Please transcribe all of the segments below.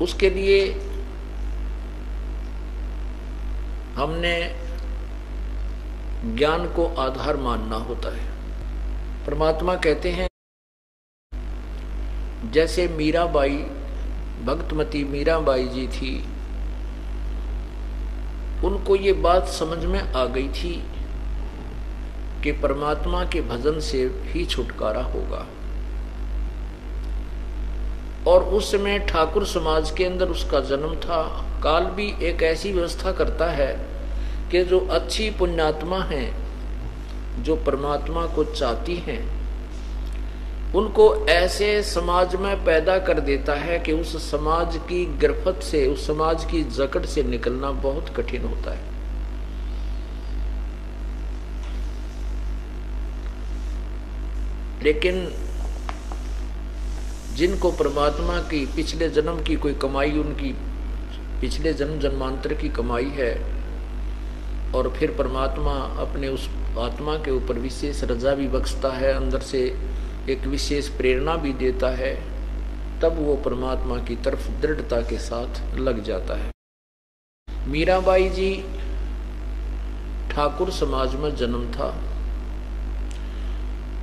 उसके लिए हमने ज्ञान को आधार मानना होता है। परमात्मा कहते हैं, जैसे मीराबाई, भक्तमती मीराबाई जी थी, उनको ये बात समझ में आ गई थी कि परमात्मा के भजन से ही छुटकारा होगा। और उस समय ठाकुर समाज के अंदर उसका जन्म था। काल भी एक ऐसी व्यवस्था करता है कि जो अच्छी पुण्यात्मा हैं, जो परमात्मा को चाहती हैं, उनको ऐसे समाज में पैदा कर देता है कि उस समाज की गिरफ्त से, उस समाज की जकड़ से निकलना बहुत कठिन होता है। लेकिन जिनको परमात्मा की पिछले जन्म की कोई कमाई, उनकी पिछले जन्म जन्मांतर की कमाई है, और फिर परमात्मा अपने उस आत्मा के ऊपर विशेष रजा भी बख्शता है, अंदर से एक विशेष प्रेरणा भी देता है, तब वो परमात्मा की तरफ दृढ़ता के साथ लग जाता है। मीराबाई जी ठाकुर समाज में जन्म था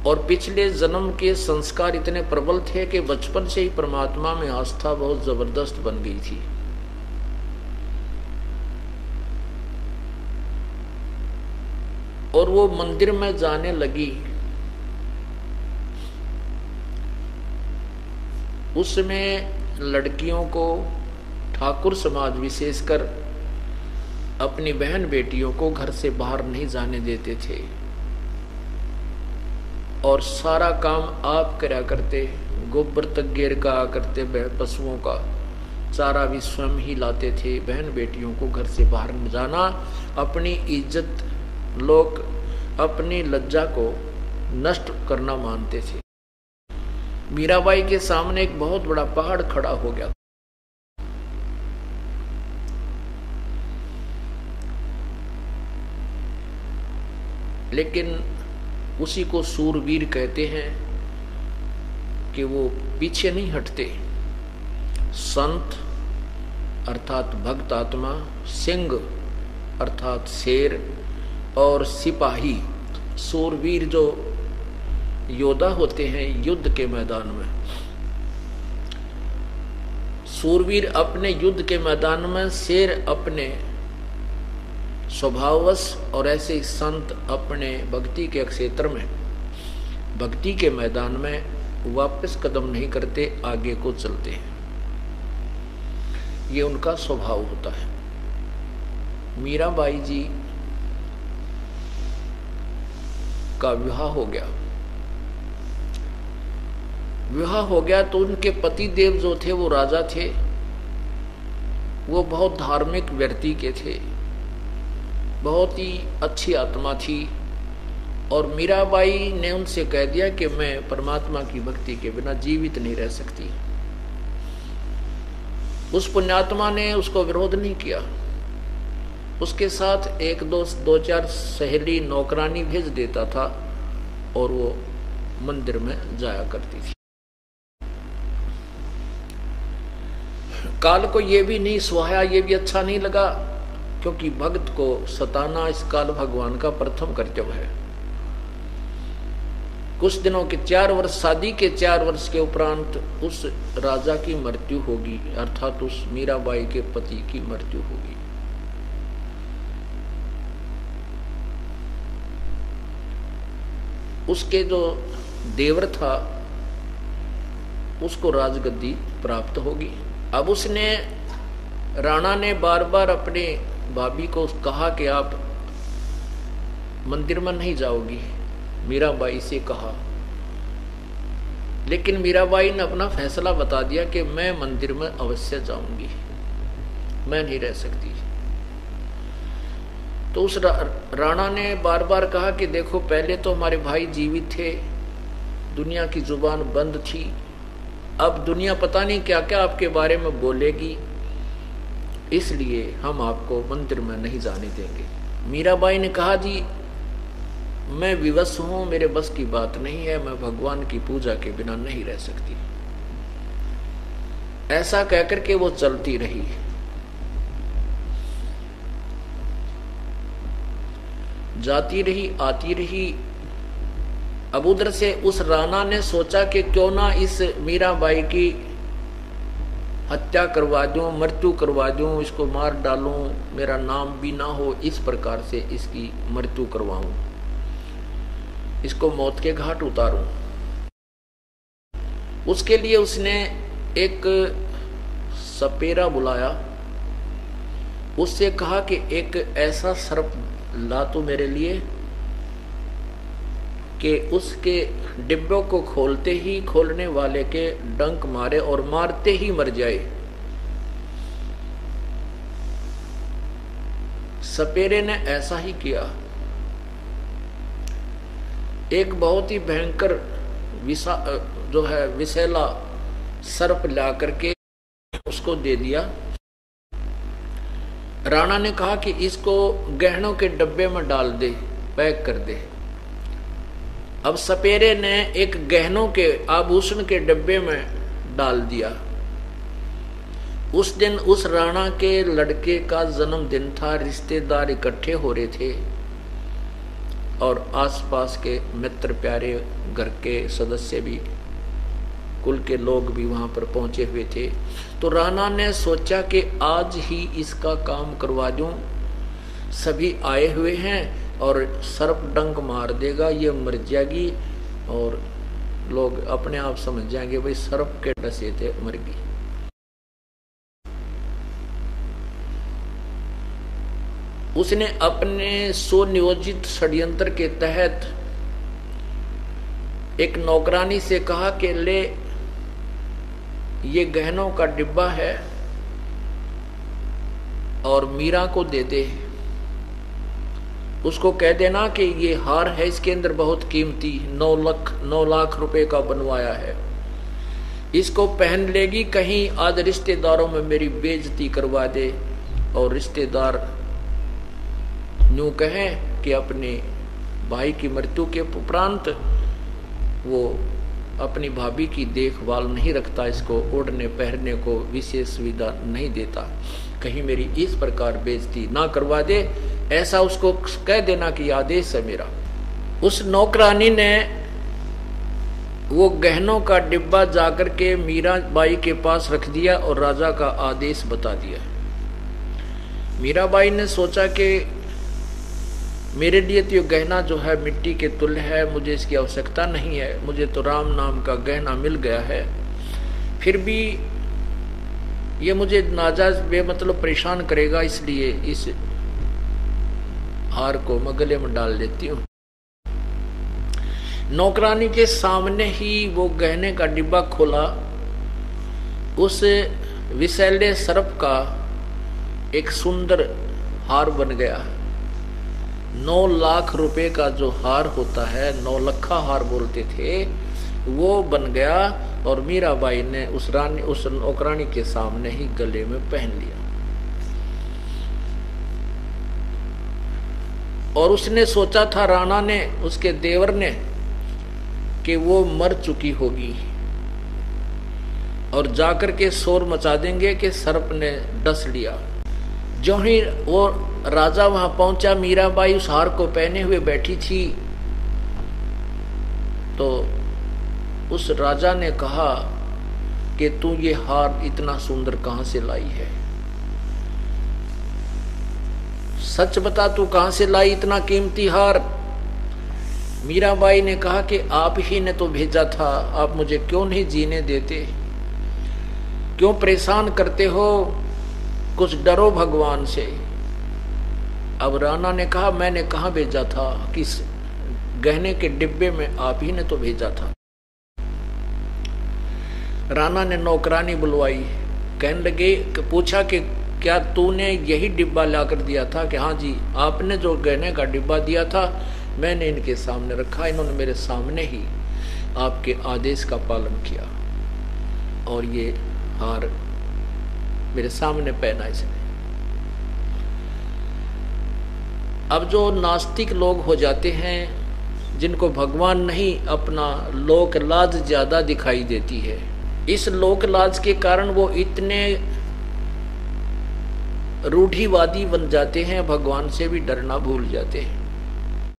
और पिछले जन्म के संस्कार इतने प्रबल थे कि बचपन से ही परमात्मा में आस्था बहुत जबरदस्त बन गई थी। और वो मंदिर में जाने लगी। उसमें लड़कियों को ठाकुर समाज विशेषकर अपनी बहन बेटियों को घर से बाहर नहीं जाने देते थे और सारा काम आप करा करते। गोबर तक गेर का करते, पशुओं का चारा भी स्वयं ही लाते थे। बहन बेटियों को घर से बाहर न जाना, अपनी इज्जत, लोग अपनी लज्जा को नष्ट करना मानते थे। मीराबाई के सामने एक बहुत बड़ा पहाड़ खड़ा हो गया। लेकिन उसी को सूरवीर कहते हैं कि वो पीछे नहीं हटते। संत अर्थात भक्त आत्मा, सिंह अर्थात शेर, और सिपाही सूरवीर जो योद्धा होते हैं युद्ध के मैदान में। सूरवीर अपने युद्ध के मैदान में, शेर अपने स्वभाववश, और ऐसे ही संत अपने भक्ति के क्षेत्र में, भक्ति के मैदान में वापस कदम नहीं करते, आगे को चलते हैं। ये उनका स्वभाव होता है। मीराबाई जी का विवाह हो गया। विवाह हो गया तो उनके पति देव जो थे वो राजा थे, वो बहुत धार्मिक व्यक्ति के थे, बहुत ही अच्छी आत्मा थी। और मीराबाई ने उनसे कह दिया कि मैं परमात्मा की भक्ति के बिना जीवित नहीं रह सकती। उस पुण्यात्मा ने उसको विरोध नहीं किया। उसके साथ एक दो चार सहेली नौकरानी भेज देता था और वो मंदिर में जाया करती थी। काल को ये भी नहीं सुहाया, ये भी अच्छा नहीं लगा, क्योंकि भक्त को सताना इस काल भगवान का प्रथम कर्तव्य है। कुछ दिनों के 4 वर्ष, शादी के 4 वर्ष के उपरांत उस राजा की मृत्यु होगी, अर्थात उस मीराबाई के पति की मृत्यु होगी। उसके जो देवर था उसको राजगद्दी प्राप्त होगी। अब उसने, राणा ने बार बार अपने भाभी को कहा कि आप मंदिर में नहीं जाओगी, मीराबाई से कहा। लेकिन मीराबाई ने अपना फैसला बता दिया कि मैं मंदिर में अवश्य जाऊंगी, मैं नहीं रह सकती। तो उस राणा ने बार बार कहा कि देखो, पहले तो हमारे भाई जीवित थे, दुनिया की जुबान बंद थी, अब दुनिया पता नहीं क्या क्या आपके बारे में बोलेगी, इसलिए हम आपको मंदिर में नहीं जाने देंगे। मीराबाई ने कहा, जी मैं विवश हूं, मेरे बस की बात नहीं है, मैं भगवान की पूजा के बिना नहीं रह सकती। ऐसा कहकर के वो चलती रही। जाती रही, आती रही। अब उधर से उस राणा ने सोचा कि क्यों ना इस मीराबाई की हत्या करवा दूं, मृत्यु करवा दूं, इसको मार डालूं, मेरा नाम भी ना हो, इस प्रकार से इसकी मृत्यु करवाऊं, इसको मौत के घाट उतारूं। उसके लिए उसने एक सपेरा बुलाया, उससे कहा कि एक ऐसा सर्प ला तू मेरे लिए कि उसके डिब्बों को खोलते ही खोलने वाले के डंक मारे और मारते ही मर जाए। सपेरे ने ऐसा ही किया। एक बहुत ही भयंकर जो है विषैला सर्प ला करके उसको दे दिया। राणा ने कहा कि इसको गहनों के डब्बे में डाल दे, पैक कर दे। अब सपेरे ने एक गहनों के आभूषण के डब्बे में डाल दिया। उस दिन उस राणा के लड़के का जन्मदिन था, रिश्तेदार इकट्ठे हो रहे थे और आसपास के मित्र प्यारे घर के सदस्य भी, कुल के लोग भी वहां पर पहुंचे हुए थे। तो राणा ने सोचा कि आज ही इसका काम करवा दूं, सभी आए हुए हैं और सर्प डंक मार देगा, ये मर जाएगी और लोग अपने आप समझ जाएंगे भाई सर्प के डसे थे, मर गई। उसने अपने सुनियोजित षड्यंत्र के तहत एक नौकरानी से कहा कि ले ये गहनों का डिब्बा है और मीरा को दे दे, उसको कह देना कि ये हार है, इसके अंदर बहुत कीमती 9 लाख रुपए का बनवाया है, इसको पहन लेगी, कहीं आज रिश्तेदारों में मेरी बेइज्जती करवा दे और रिश्तेदार यूं कहें कि अपने भाई की मृत्यु के उपरांत वो अपनी भाभी की देखभाल नहीं रखता, इसको ओढ़ने पहनने को विशेष सुविधा नहीं देता, कहीं मेरी इस प्रकार बेइज्जती ना करवा दे, ऐसा उसको कह देना कि आदेश है मेरा। उस नौकरानी ने वो गहनों का डिब्बा जाकर के मीराबाई के पास रख दिया और राजा का आदेश बता दिया। मीराबाई ने सोचा कि मेरे लिए तो ये गहना जो है मिट्टी के तुल्य है, मुझे इसकी आवश्यकता नहीं है, मुझे तो राम नाम का गहना मिल गया है, फिर भी ये मुझे नाजायज बेमतलब परेशान करेगा, इसलिए इस हार को मैं गले में डाल देती हूँ। नौकरानी के सामने ही वो गहने का डिब्बा खोला, उस विषैले सर्प का एक सुंदर हार बन गया। 9 लाख रुपए का जो हार होता है, 9 लखा हार बोलते थे, वो बन गया और मीराबाई ने उस नौकरानी के सामने ही गले में पहन लिया। और उसने सोचा था राणा ने, उसके देवर ने, कि वो मर चुकी होगी और जाकर के शोर मचा देंगे कि सर्प ने डस लिया। जो ही वो राजा वहां पहुंचा, मीराबाई उस हार को पहने हुए बैठी थी, तो उस राजा ने कहा कि तू ये हार इतना सुंदर कहां से लाई है, सच बता तू कहां से लाई इतना कीमती हार। मीराबाई ने कहा कि आप ही ने तो भेजा था, आप मुझे क्यों नहीं जीने देते, क्यों परेशान करते हो, कुछ डरो भगवान से। अब राणा ने कहा मैंने कहा भेजा था, किस गहने के डिब्बे में आप ही ने तो भेजा था। राणा ने नौकरानी बुलवाई, कहने लगे, पूछा कि क्या तूने यही डिब्बा लाकर दिया था? कि हाँ जी, आपने जो गहने का डिब्बा दिया था मैंने इनके सामने रखा, इन्होंने मेरे सामने ही आपके आदेश का पालन किया और ये हार मेरे सामने पहना इसने। अब जो नास्तिक लोग हो जाते हैं, जिनको भगवान नहीं अपना लोक लाज ज्यादा दिखाई देती है, इस लोक लाज के कारण वो इतने रूढ़िवादी बन जाते हैं, भगवान से भी डरना भूल जाते हैं।